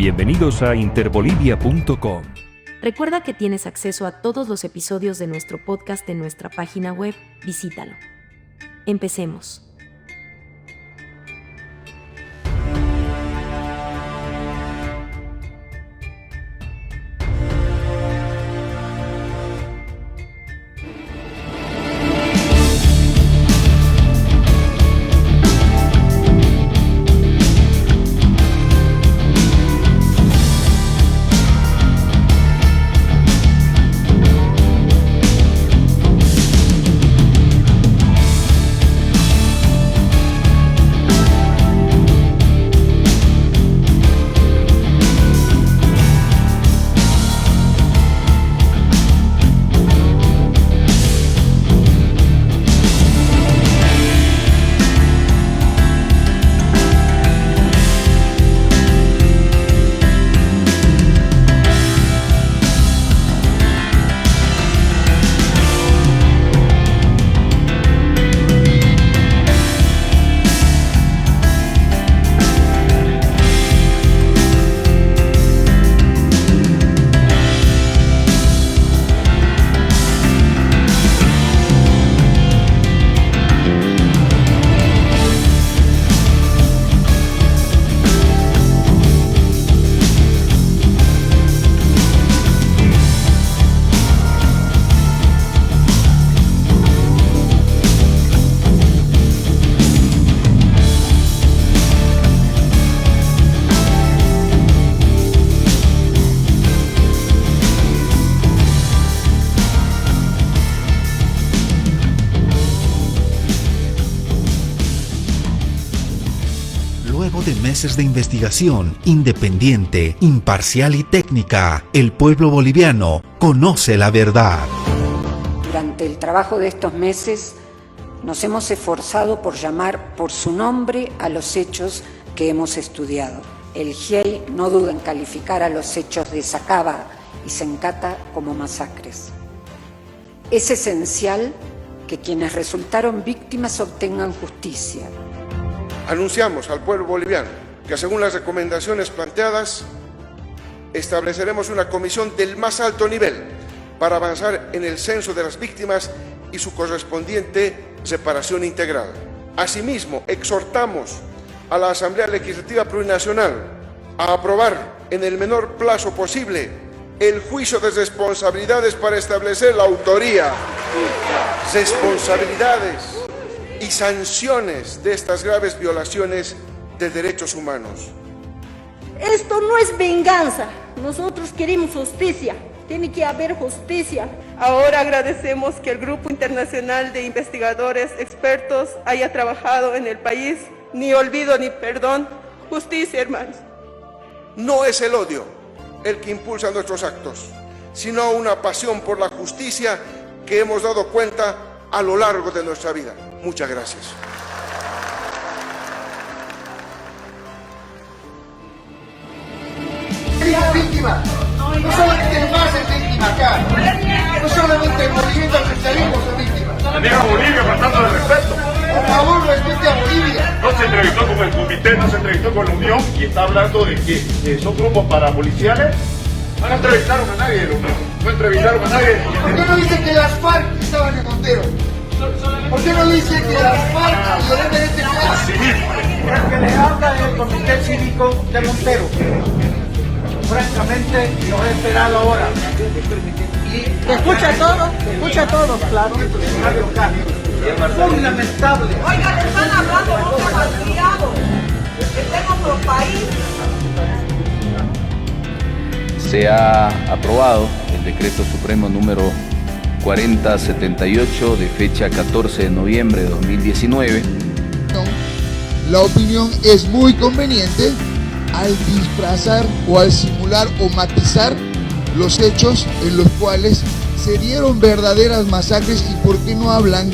Bienvenidos a interbolivia.com. Recuerda que tienes acceso a todos los episodios de nuestro podcast en nuestra página web. Visítalo. Empecemos. Luego de meses de investigación independiente, imparcial y técnica, el pueblo boliviano conoce la verdad. Durante el trabajo de estos meses nos hemos esforzado por llamar por su nombre a los hechos que hemos estudiado. El GIEI no duda en calificar a los hechos de Sacaba y Sencata como masacres. Es esencial que quienes resultaron víctimas obtengan justicia. Anunciamos al pueblo boliviano que, según las recomendaciones planteadas, estableceremos una comisión del más alto nivel para avanzar en el censo de las víctimas y su correspondiente reparación integral. Asimismo, exhortamos a la Asamblea Legislativa Plurinacional a aprobar en el menor plazo posible el juicio de responsabilidades para establecer la autoría, responsabilidades y sanciones de estas graves violaciones de derechos humanos. Esto no es venganza, nosotros queremos justicia, tiene que haber justicia. Ahora agradecemos que el Grupo Internacional de Investigadores Expertos haya trabajado en el país. Ni olvido ni perdón, justicia, hermanos. No es el odio el que impulsa nuestros actos, sino una pasión por la justicia que hemos dado cuenta a lo largo de nuestra vida. Muchas gracias. Es víctima. No solamente el MAS es víctima acá. No solamente el movimiento al socialismo es víctima. Diga Bolivia faltando de respeto. Por favor, respete a Bolivia. No se entrevistó con el comité, no se entrevistó con la Unión y está hablando de que son grupos parapoliciales. No entrevistaron a nadie, no entrevistaron a nadie. ¿Por qué no dice que las FARC estaban en Montero? ¿Por qué no dice que las FARC y el MNT Sí mismo. El que le habla es el comité cívico de Montero. Francamente, lo he esperado ahora. Escucha todo, claro. Muy lamentable. Oiga, le están hablando mucho malcriado. Está en otro país. Se ha aprobado el decreto supremo número 4078 de fecha 14 de noviembre de 2019. La opinión es muy conveniente al disfrazar o al simular o matizar los hechos en los cuales se dieron verdaderas masacres, y por qué no hablan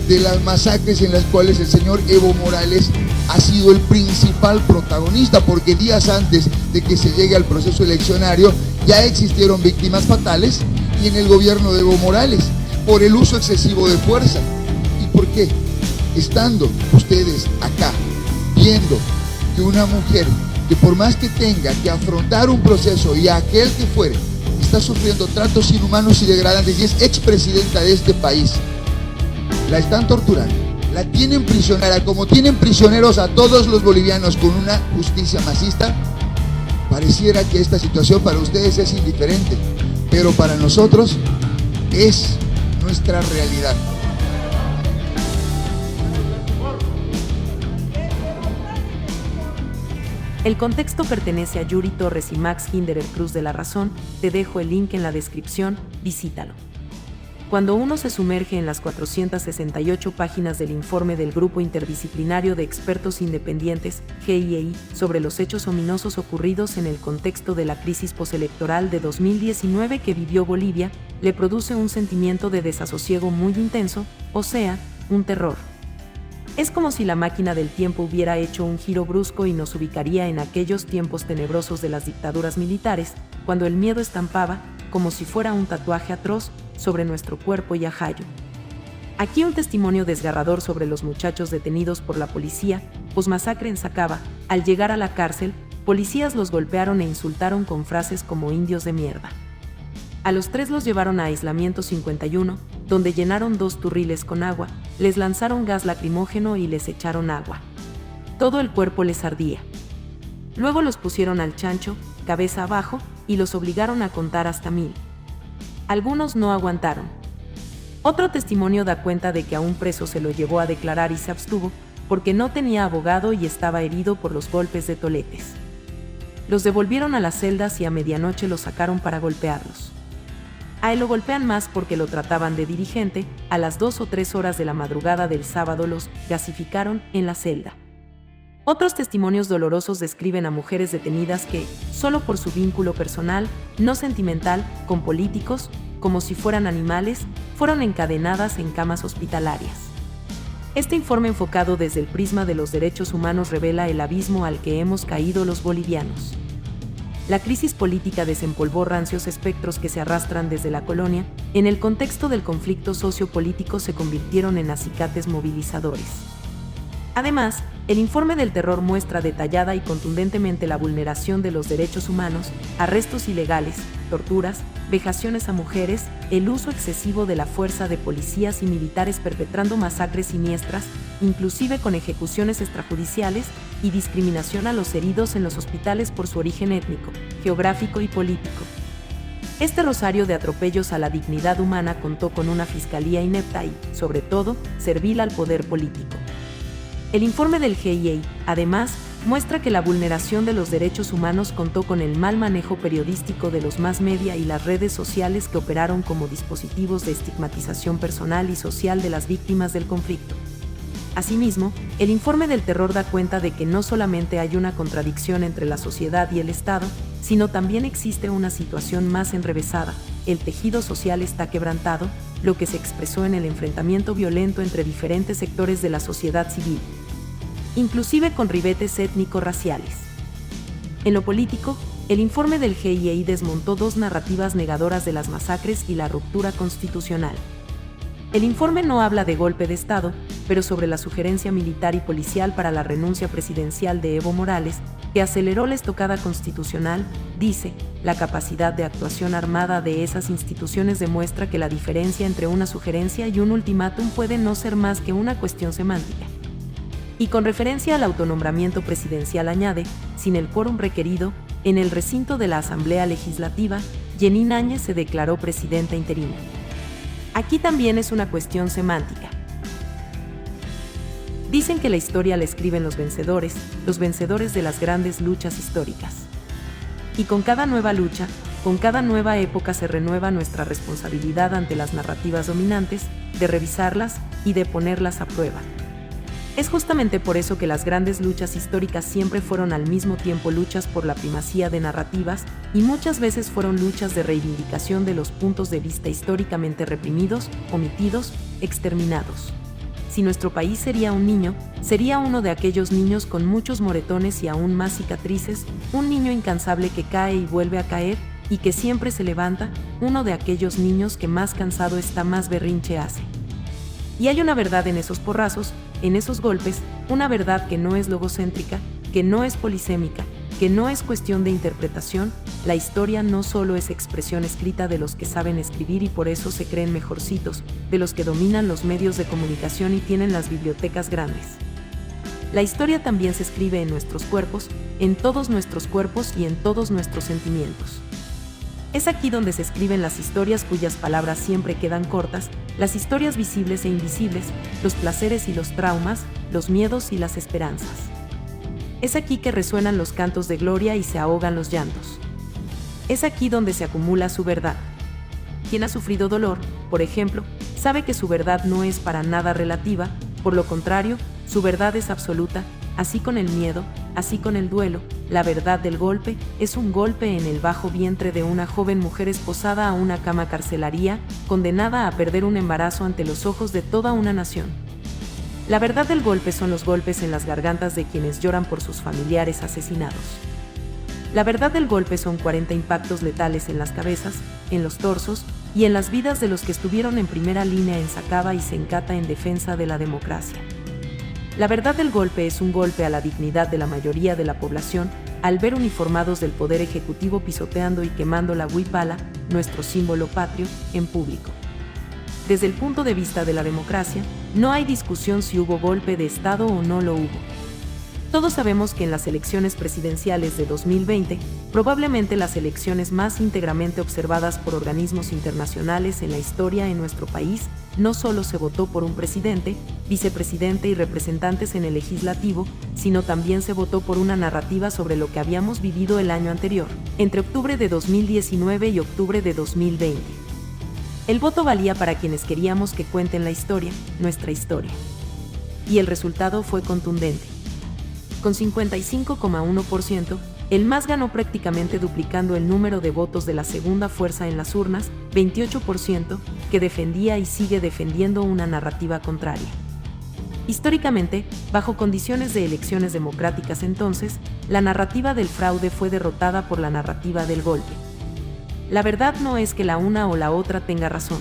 de las masacres en las cuales el señor Evo Morales ha sido el principal protagonista, porque días antes de que se llegue al proceso eleccionario ya existieron víctimas fatales y en el gobierno de Evo Morales por el uso excesivo de fuerza. ¿Y por qué? Estando ustedes acá viendo que una mujer que por más que tenga que afrontar un proceso y aquel que fuere está sufriendo tratos inhumanos y degradantes y es expresidenta de este país, la están torturando, la tienen prisionera, como tienen prisioneros a todos los bolivianos con una justicia masista. Pareciera que esta situación para ustedes es indiferente, pero para nosotros es nuestra realidad. El contexto pertenece a Yuri Torres y Max Hinderer Cruz de La Razón. Te dejo el link en la descripción, visítalo. Cuando uno se sumerge en las 468 páginas del informe del Grupo Interdisciplinario de Expertos Independientes, GIEI, sobre los hechos ominosos ocurridos en el contexto de la crisis postelectoral de 2019 que vivió Bolivia, le produce un sentimiento de desasosiego muy intenso, o sea, un terror. Es como si la máquina del tiempo hubiera hecho un giro brusco y nos ubicaría en aquellos tiempos tenebrosos de las dictaduras militares, cuando el miedo estampaba, como si fuera un tatuaje atroz, sobre nuestro cuerpo y ajallo. Aquí un testimonio desgarrador sobre los muchachos detenidos por la policía, posmasacre en Sacaba. Al llegar a la cárcel, policías los golpearon e insultaron con frases como indios de mierda. A los 3 los llevaron a aislamiento 51, donde llenaron 2 turriles con agua, les lanzaron gas lacrimógeno y les echaron agua. Todo el cuerpo les ardía. Luego los pusieron al chancho, cabeza abajo, y los obligaron a contar hasta 1000. Algunos no aguantaron. Otro testimonio da cuenta de que a un preso se lo llevó a declarar y se abstuvo, porque no tenía abogado y estaba herido por los golpes de toletes. Los devolvieron a las celdas y a medianoche los sacaron para golpearlos. A él lo golpean más porque lo trataban de dirigente. A las 2 o 3 horas de la madrugada del sábado los gasificaron en la celda. Otros testimonios dolorosos describen a mujeres detenidas que, solo por su vínculo personal, no sentimental, con políticos, como si fueran animales, fueron encadenadas en camas hospitalarias. Este informe enfocado desde el prisma de los derechos humanos revela el abismo al que hemos caído los bolivianos. La crisis política desempolvó rancios espectros que se arrastran desde la colonia. En el contexto del conflicto sociopolítico se convirtieron en acicates movilizadores. Además, el informe del terror muestra detallada y contundentemente la vulneración de los derechos humanos, arrestos ilegales, torturas, vejaciones a mujeres, el uso excesivo de la fuerza de policías y militares perpetrando masacres siniestras, inclusive con ejecuciones extrajudiciales, y discriminación a los heridos en los hospitales por su origen étnico, geográfico y político. Este rosario de atropellos a la dignidad humana contó con una fiscalía inepta y, sobre todo, servil al poder político. El informe del GIEI, además, muestra que la vulneración de los derechos humanos contó con el mal manejo periodístico de los mass media y las redes sociales que operaron como dispositivos de estigmatización personal y social de las víctimas del conflicto. Asimismo, el informe del terror da cuenta de que no solamente hay una contradicción entre la sociedad y el Estado, sino también existe una situación más enrevesada. El tejido social está quebrantado, lo que se expresó en el enfrentamiento violento entre diferentes sectores de la sociedad civil, inclusive con ribetes étnico-raciales. En lo político, el informe del GIEI desmontó 2 narrativas negadoras de las masacres y la ruptura constitucional. El informe no habla de golpe de Estado, pero sobre la sugerencia militar y policial para la renuncia presidencial de Evo Morales, que aceleró la estocada constitucional. Dice, la capacidad de actuación armada de esas instituciones demuestra que la diferencia entre una sugerencia y un ultimátum puede no ser más que una cuestión semántica. Y con referencia al autonombramiento presidencial añade, sin el quórum requerido, en el recinto de la Asamblea Legislativa, Jeanine Áñez se declaró presidenta interina. Aquí también es una cuestión semántica. Dicen que la historia la escriben los vencedores de las grandes luchas históricas. Y con cada nueva lucha, con cada nueva época se renueva nuestra responsabilidad ante las narrativas dominantes, de revisarlas y de ponerlas a prueba. Es justamente por eso que las grandes luchas históricas siempre fueron al mismo tiempo luchas por la primacía de narrativas, y muchas veces fueron luchas de reivindicación de los puntos de vista históricamente reprimidos, omitidos, exterminados. Si nuestro país sería un niño, sería uno de aquellos niños con muchos moretones y aún más cicatrices, un niño incansable que cae y vuelve a caer, y que siempre se levanta, uno de aquellos niños que más cansado está más berrinche hace. Y hay una verdad en esos porrazos, en esos golpes, una verdad que no es logocéntrica, que no es polisémica, que no es cuestión de interpretación, la historia no solo es expresión escrita de los que saben escribir y por eso se creen mejorcitos, de los que dominan los medios de comunicación y tienen las bibliotecas grandes. La historia también se escribe en nuestros cuerpos, en todos nuestros cuerpos y en todos nuestros sentimientos. Es aquí donde se escriben las historias cuyas palabras siempre quedan cortas, las historias visibles e invisibles, los placeres y los traumas, los miedos y las esperanzas. Es aquí que resuenan los cantos de gloria y se ahogan los llantos. Es aquí donde se acumula su verdad. Quien ha sufrido dolor, por ejemplo, sabe que su verdad no es para nada relativa, por lo contrario, su verdad es absoluta, así con el miedo, así con el duelo. La verdad del golpe es un golpe en el bajo vientre de una joven mujer esposada a una cama carcelaria, condenada a perder un embarazo ante los ojos de toda una nación. La verdad del golpe son los golpes en las gargantas de quienes lloran por sus familiares asesinados. La verdad del golpe son 40 impactos letales en las cabezas, en los torsos y en las vidas de los que estuvieron en primera línea en Sacaba y Sencata en defensa de la democracia. La verdad del golpe es un golpe a la dignidad de la mayoría de la población al ver uniformados del Poder Ejecutivo pisoteando y quemando la huipala, nuestro símbolo patrio, en público. Desde el punto de vista de la democracia, no hay discusión si hubo golpe de Estado o no lo hubo. Todos sabemos que en las elecciones presidenciales de 2020, probablemente las elecciones más íntegramente observadas por organismos internacionales en la historia en nuestro país, no solo se votó por un presidente, vicepresidente y representantes en el legislativo, sino también se votó por una narrativa sobre lo que habíamos vivido el año anterior, entre octubre de 2019 y octubre de 2020. El voto valía para quienes queríamos que cuenten la historia, nuestra historia. Y el resultado fue contundente. Con 55,1%, el MAS ganó prácticamente duplicando el número de votos de la segunda fuerza en las urnas, 28%, que defendía y sigue defendiendo una narrativa contraria. Históricamente, bajo condiciones de elecciones democráticas entonces, la narrativa del fraude fue derrotada por la narrativa del golpe. La verdad no es que la una o la otra tenga razón.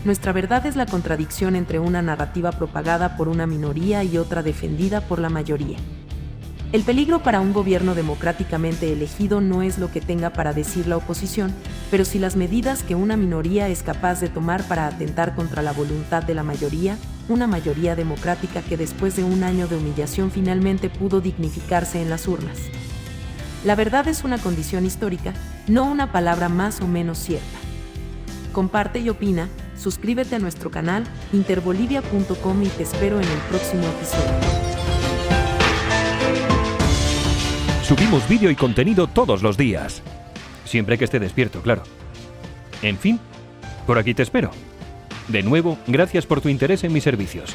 Nuestra verdad es la contradicción entre una narrativa propagada por una minoría y otra defendida por la mayoría. El peligro para un gobierno democráticamente elegido no es lo que tenga para decir la oposición, pero sí las medidas que una minoría es capaz de tomar para atentar contra la voluntad de la mayoría, una mayoría democrática que después de un año de humillación finalmente pudo dignificarse en las urnas. La verdad es una condición histórica, no una palabra más o menos cierta. Comparte y opina, suscríbete a nuestro canal interbolivia.com y te espero en el próximo episodio. Subimos vídeo y contenido todos los días. Siempre que esté despierto, claro. En fin, por aquí te espero. De nuevo, gracias por tu interés en mis servicios.